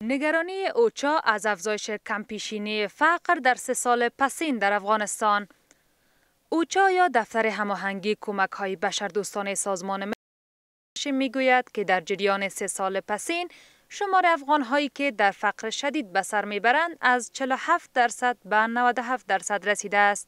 نگرانی اوچا از افزایش کمپیشینی فقر در 3 سال پسین در افغانستان. اوچا یا دفتر هماهنگی کمک‌های بشردوستانه سازمان ملل میگوید که در جریان 3 سال پسین شمار افغان‌هایی که در فقر شدید به سر میبرند از 47% به 97% رسیده است.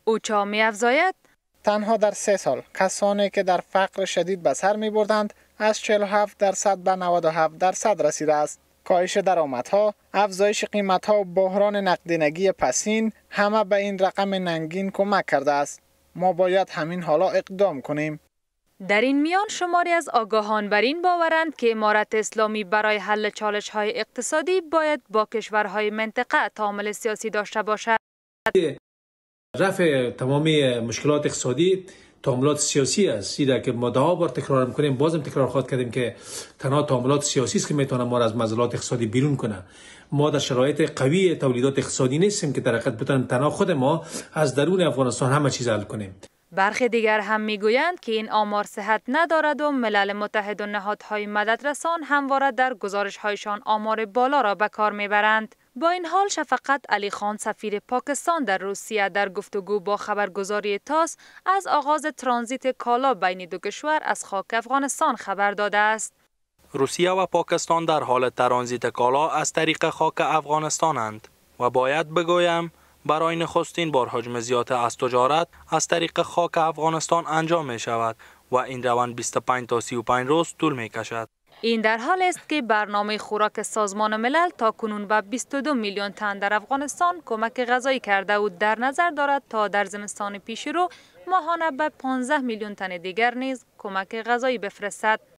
اوچا می‌افزاید تنها در 3 سال کسانی که در فقر شدید به سر می‌بردند از 47% به 97% رسیده است. کاهش درآمدها، افزایش قیمت‌ها و بحران نقدینگی پسین همه به این رقم ننگین کمک کرده است. ما باید همین حالا اقدام کنیم. در این میان شماری از آگاهان بر این باورند که امارت اسلامی برای حل چالش‌های اقتصادی باید با کشورهای منطقه تعامل سیاسی داشته باشد. رفع تمامی مشکلات اقتصادی تعاملات سیاسی است. ایده که ما ده بار تکرار می‌کنیم، بازم تکرار خواهد کردیم که تنها تعاملات سیاسی است که میتونه ما را از معضلات اقتصادی بیرون کنه. ما در شرایط قوی تولیدات اقتصادی نیستیم که در حقیقت بتونیم تنها خود ما از درون افغانستان همه چیز حل کنیم. برخی دیگر هم میگویند که این آمار صحت ندارد و ملل متحد و نهادهای مددرسان همواره در گزارش‌هایشان آمار بالا را به کار میبرند. با این حال شفقت علی خان سفیر پاکستان در روسیه در گفتگو با خبرگزاری تاس از آغاز ترانزیت کالا بین دو کشور از خاک افغانستان خبر داده است. روسیه و پاکستان در حال ترانزیت کالا از طریق خاک افغانستانند و باید بگویم برای نخستین بار حجم زیاد از تجارت از طریق خاک افغانستان انجام می شود و این روند 25 تا 35 روز طول می کشد. این در حال است که برنامه خوراک سازمان ملل تا کنون به 22 میلیون تن در افغانستان کمک غذایی کرده و در نظر دارد تا در زمستان پیشرو ماهانه به 15 میلیون تن دیگر نیز کمک غذایی بفرستد.